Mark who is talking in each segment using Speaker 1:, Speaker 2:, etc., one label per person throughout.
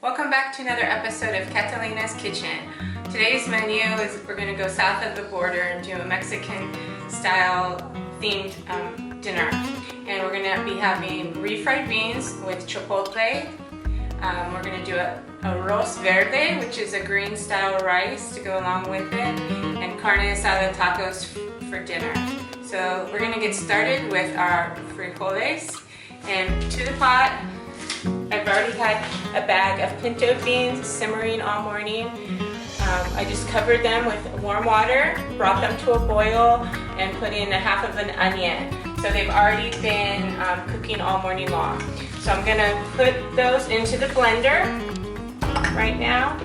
Speaker 1: Welcome back to another episode of Catalinas Kitchen. Today's menu is we're going to go south of the border and do a Mexican style themed dinner. And we're going to be having refried beans with Chipotle. We're going to do a Arroz verde, which is a green style rice to go along with it, and Carne asada tacos for dinner. So we're going to get started with our frijoles, and to the pot I've already had a bag of pinto beans simmering all morning. I just covered them with warm water, brought them to a boil, and put in a half of an onion. So they've already been cooking all morning long. So I'm going to put those into the blender right now.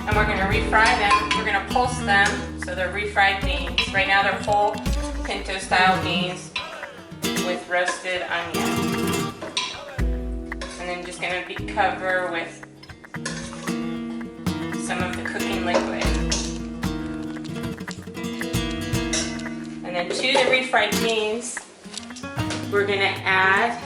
Speaker 1: And we're going to refry them. We're going to pulse them so they're refried beans. Right now they're whole pinto style beans with roasted onion. And then just going to be cover with some of the cooking liquid. And then to the refried beans, we're going to add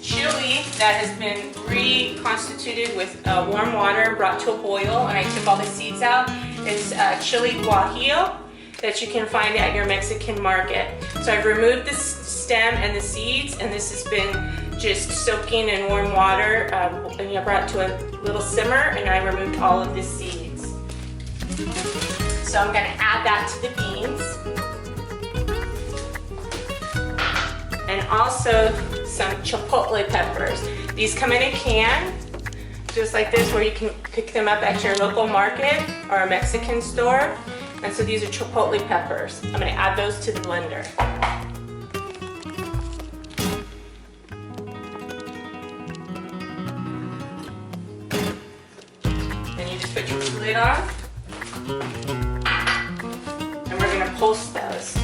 Speaker 1: chili that has been reconstituted with warm water, brought to a boil, and I took all the seeds out. It's chili guajillo that you can find at your Mexican market. So I've removed the stem and the seeds, and this has been just soaking in warm water, and I brought it to a little simmer, and I removed all of the seeds. So I'm going to add that to the beans. And also some chipotle peppers. These come in a can, just like this, where you can pick them up at your local market or a Mexican store. And so these are chipotle peppers. I'm going to add those to the blender. Put your lid on, and we're going to pulse those.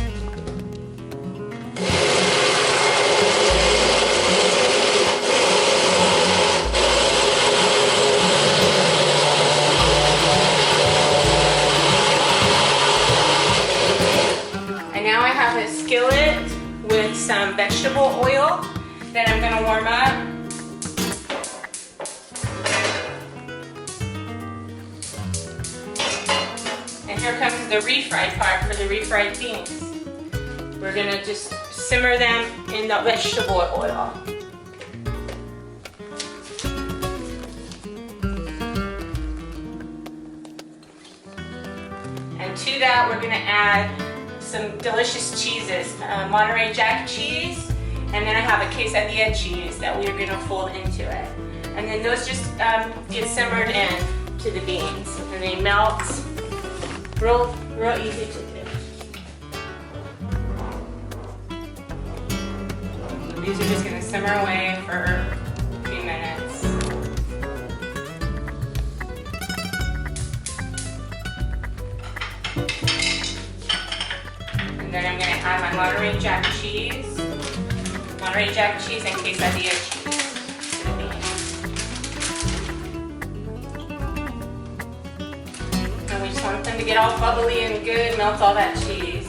Speaker 1: And now I have a skillet with some vegetable oil that I'm going to warm up. And here comes the refried part for the refried beans. We're going to just simmer them in the vegetable oil. And to that we're going to add some delicious cheeses. Monterey Jack cheese, and then I have a quesadilla cheese that we are going to fold into it. And then those just get simmered in to the beans, and they melt. Real easy to do. These are just going to simmer away for a few minutes. And then I'm going to add my Monterey Jack cheese and quesadilla cheese. We just want them to get all bubbly and good, melt all that cheese.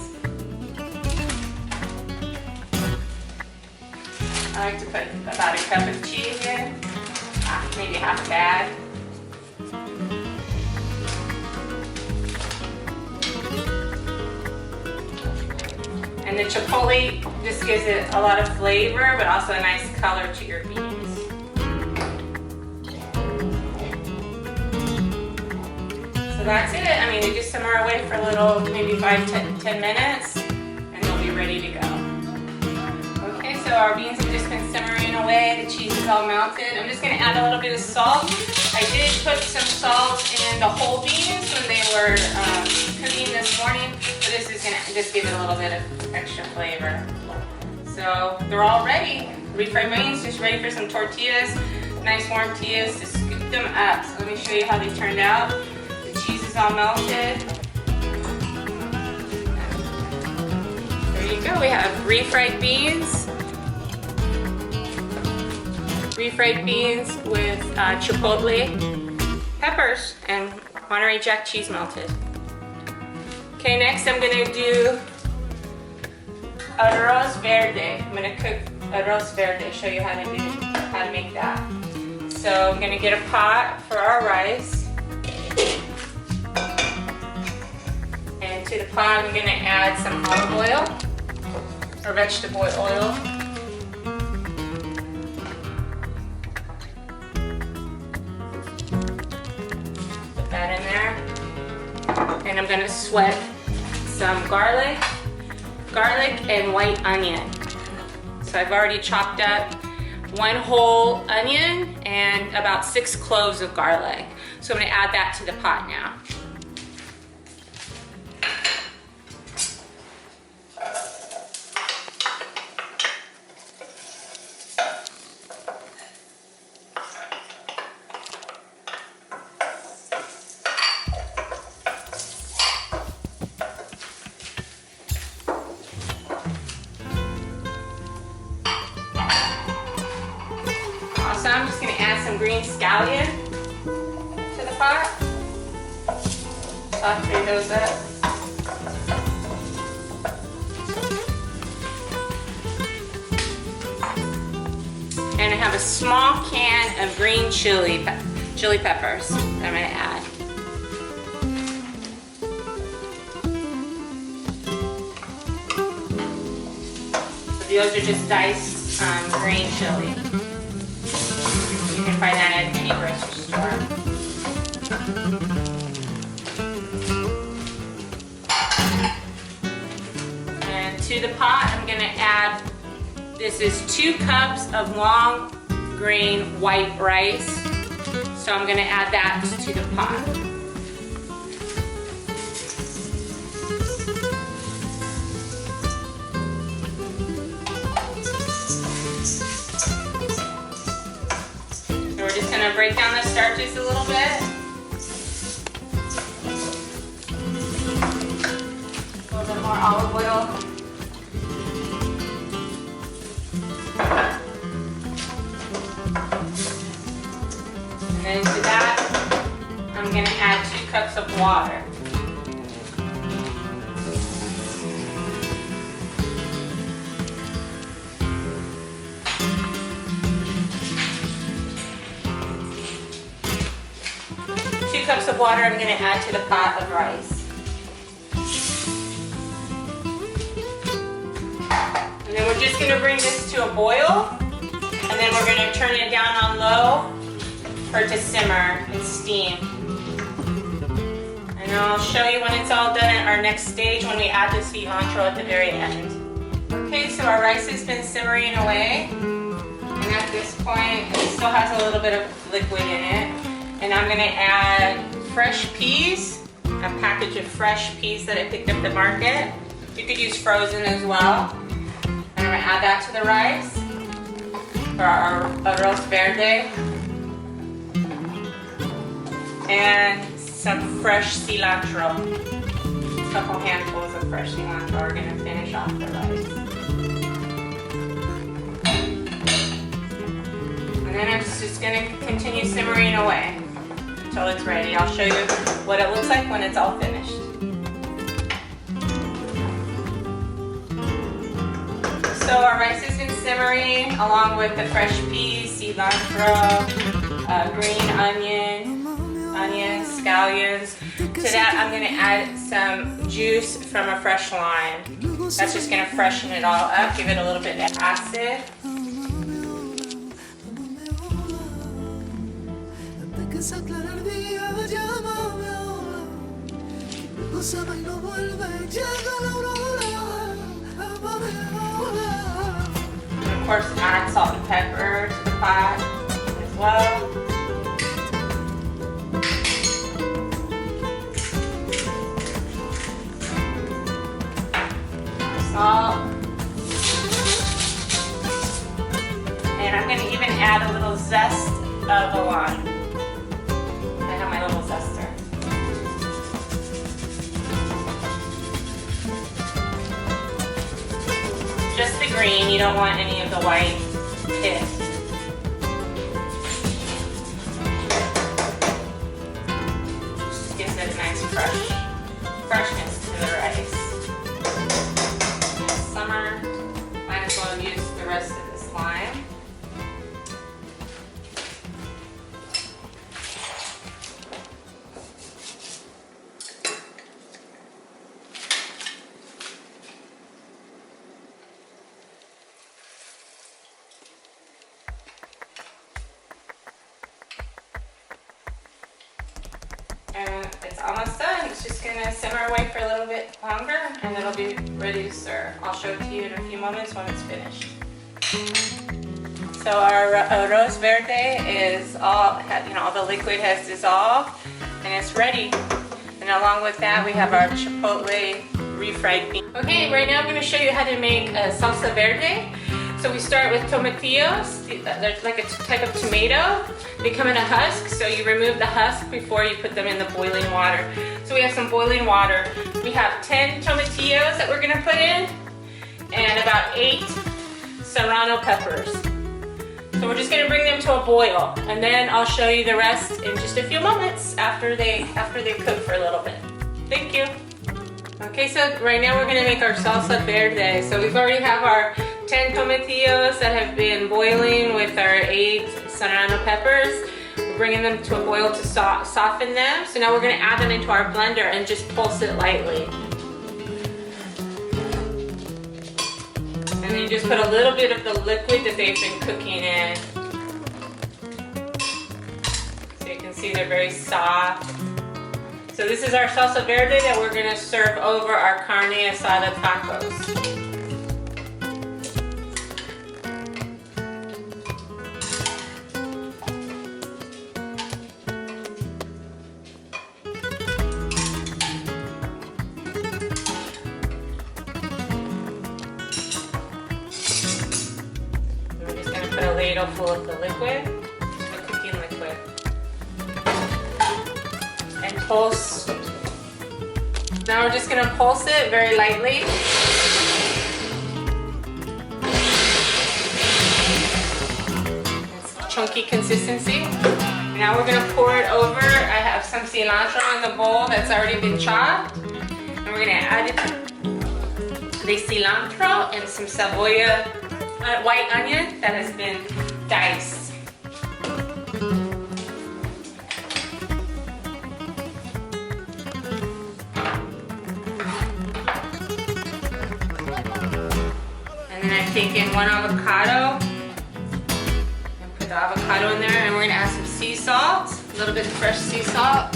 Speaker 1: I like to put about a cup of cheese in, maybe half a bag. And the chipotle just gives it a lot of flavor, but also a nice color to your beans. That's it. I mean, they just simmer away for a little, maybe 5-10 minutes, and they'll be ready to go. Okay, so our beans have just been simmering away. The cheese is all melted. I'm just going to add a little bit of salt. I did put some salt in the whole beans when they were cooking this morning, so this is going to just give it a little bit of extra flavor. So they're all ready. Refried beans, just ready for some tortillas, nice warm tortillas to scoop them up. So let me show you how they turned out. Cheese is all melted. There you go. We have refried beans with chipotle peppers and Monterey Jack cheese melted. Okay, next I'm going to do Arroz verde. I'm going to cook Arroz verde, show you how to make that. So I'm gonna get a pot for our rice. And to the pot, I'm gonna add some olive oil or vegetable oil. Put that in there. And I'm gonna sweat some garlic and white onion. So I've already chopped up 1 whole onion and about 6 cloves of garlic. So I'm gonna add that to the pot now. So I'm just going to add some green scallion to the pot. Saute those up. And I have a small can of green chili peppers that I'm going to add. So those are just diced green chili. You can find that at any grocery store. And to the pot, I'm going to add, this is 2 cups of long grain white rice. So I'm going to add that to the pot. We're just going to break down the starches a little bit. A little bit more olive oil. And then to that, I'm going to add 2 cups of water. Cups of water I'm going to add to the pot of rice. And then we're just going to bring this to a boil, and then we're going to turn it down on low for it to simmer and steam. And I'll show you when it's all done at our next stage when we add the cilantro at the very end. Okay, so our rice has been simmering away, and at this point it still has a little bit of liquid in it. And I'm going to add fresh peas, a package of fresh peas that I picked up at the market. You could use frozen as well. And I'm going to add that to the rice for our Arroz verde. And some fresh cilantro. A couple handfuls of fresh cilantro are going to finish off the rice. And then I'm just going to continue simmering away until it's ready. I'll show you what it looks like when it's all finished. So our rice has been simmering along with the fresh peas, cilantro, green onions, scallions. To that I'm going to add some juice from a fresh lime. That's just going to freshen it all up, give it a little bit of acid. And of course, add salt and pepper to the pot as well. Salt. And I'm going to even add a little zest of a lime. I have my little zester. Just the green, you don't want any of the white pit. Just gives it a nice freshness to the rice. It's summer, might as well use the rest of this lime. gonna simmer away for a little bit longer and it'll be ready to serve. I'll show it to you in a few moments when it's finished. So our Arroz verde is all the liquid has dissolved and it's ready. And along with that, we have our Chipotle refried bean. Okay, right now I'm going to show you how to make a salsa verde. So we start with tomatillos. They're like a type of tomato. They come in a husk, so you remove the husk before you put them in the boiling water. So we have some boiling water. We have 10 tomatillos that we're going to put in and about 8 serrano peppers. So we're just going to bring them to a boil, and then I'll show you the rest in just a few moments after they cook for a little bit. Thank you. Okay, so right now we're going to make our salsa verde. So we've already have our 10 tomatillos that have been boiling with our 8 serrano peppers. We're bringing them to a boil to soften them. So now we're going to add them into our blender and just pulse it lightly. And then you just put a little bit of the liquid that they've been cooking in. So you can see they're very soft. So this is our salsa verde that we're going to serve over our carne asada tacos. Put a ladle full of the liquid, the cooking liquid, and pulse. Now we're just going to pulse it very lightly. It's chunky consistency. Now we're going to pour it over. I have some cilantro in the bowl that's already been chopped, and we're going to add it the cilantro and some cebolla. White onion that has been diced. And then I've taken 1 avocado and put the avocado in there, and we're going to add some sea salt, a little bit of fresh sea salt.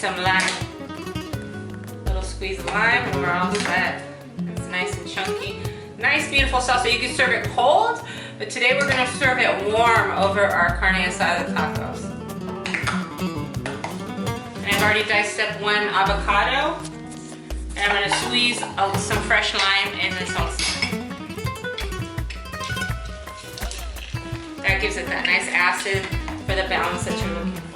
Speaker 1: Some lime, little squeeze of lime, and we're all set. It's nice and chunky. Nice, beautiful salsa. You can serve it cold, but today we're going to serve it warm over our carne asada tacos. And I've already diced up 1 avocado, and I'm going to squeeze some fresh lime in the salsa. That gives it that nice acid for the balance that you're looking for.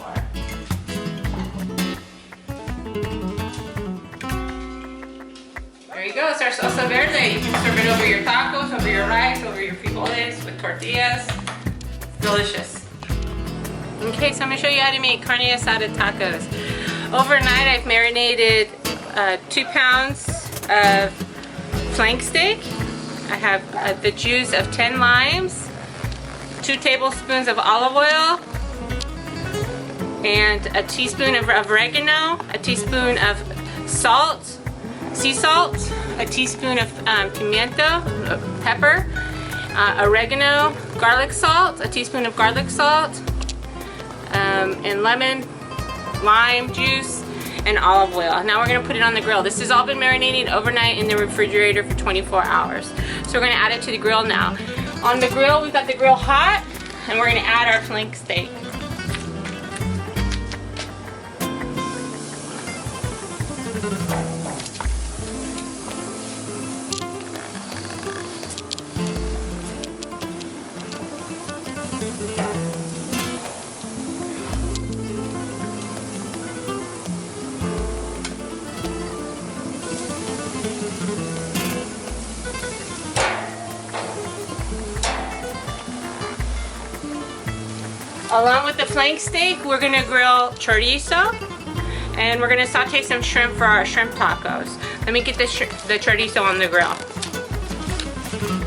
Speaker 1: There you go, it's our salsa verde. You can serve it over your tacos, over your rice, over your frijoles, with tortillas. It's delicious. Okay, so I'm going to show you how to make carne asada tacos. Overnight I've marinated 2 pounds of flank steak. I have the juice of 10 limes, 2 tablespoons of olive oil, and a teaspoon of oregano, a teaspoon of salt, sea salt, a teaspoon of pimiento, pepper, oregano, garlic salt, a teaspoon of garlic salt, and lemon, lime juice, and olive oil. Now we're going to put it on the grill. This has all been marinated overnight in the refrigerator for 24 hours. So we're going to add it to the grill now. On the grill, we've got the grill hot, and we're going to add our flank steak. Along with the flank steak, we're going to grill chorizo, and we're going to saute some shrimp for our shrimp tacos. Let me get the chorizo on the grill.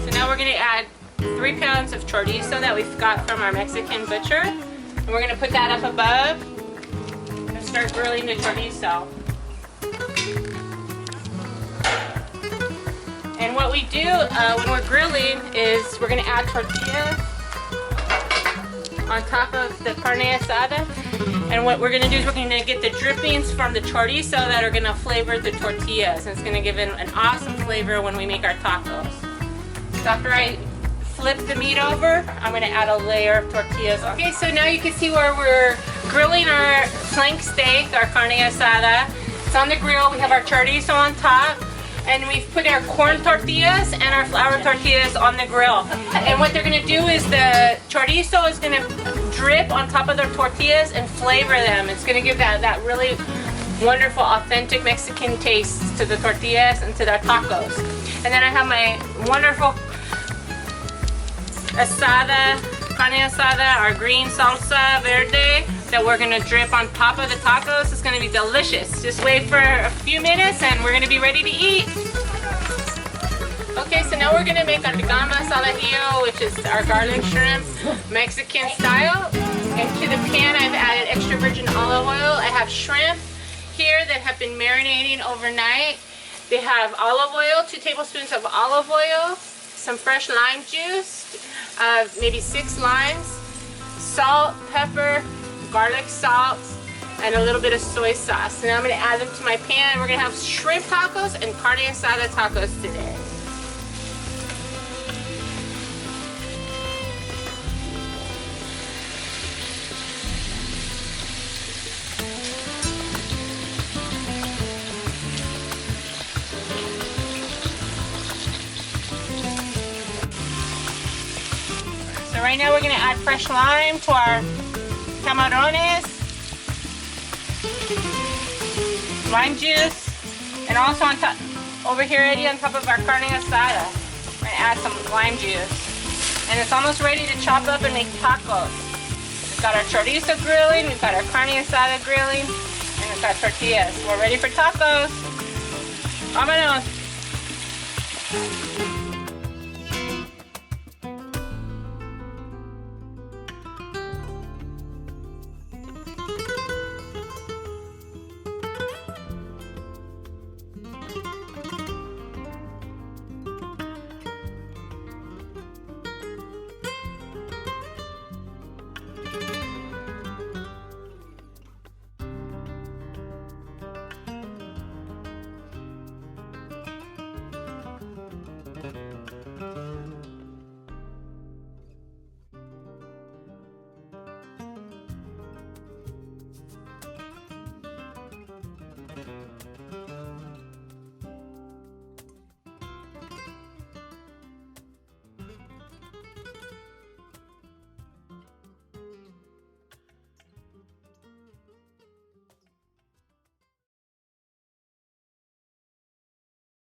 Speaker 1: So now we're going to add 3 pounds of chorizo that we've got from our Mexican butcher, and we're going to put that up above and start grilling the chorizo. And what what we do when we're grilling is we're gonna add tortillas on top of the carne asada. And what we're gonna do is we're gonna get the drippings from the chorizo that are gonna flavor the tortillas. And it's gonna give it an awesome flavor when we make our tacos. So after I flip the meat over, I'm gonna add a layer of tortillas on. Okay, so now you can see where we're grilling our flank steak, our carne asada. It's on the grill. We have our chorizo on top. And we've put our corn tortillas and our flour tortillas on the grill. And what they're gonna do is the chorizo is gonna drip on top of their tortillas and flavor them. It's gonna give that really wonderful, authentic Mexican taste to the tortillas and to their tacos. And then I have my wonderful asada, carne asada, our green salsa verde that we're gonna drip on top of the tacos. It's gonna be delicious. Just wait for a few minutes and we're gonna be ready to eat. Okay, so now we're gonna make our gama salajillo, which is our garlic shrimp, Mexican style. And to the pan, I've added extra virgin olive oil. I have shrimp here that have been marinating overnight. They have olive oil, 2 tablespoons of olive oil, some fresh lime juice, maybe 6 limes, salt, pepper, garlic salt, and a little bit of soy sauce. Now I'm going to add them to my pan. We're going to have shrimp tacos and carne asada tacos today. So right now we're going to add fresh lime to our camarones, lime juice, and also on top, over here already on top of our carne asada, we're going to add some lime juice. And it's almost ready to chop up and make tacos. We've got our chorizo grilling, we've got our carne asada grilling, and we've got tortillas. We're ready for tacos. Vámonos!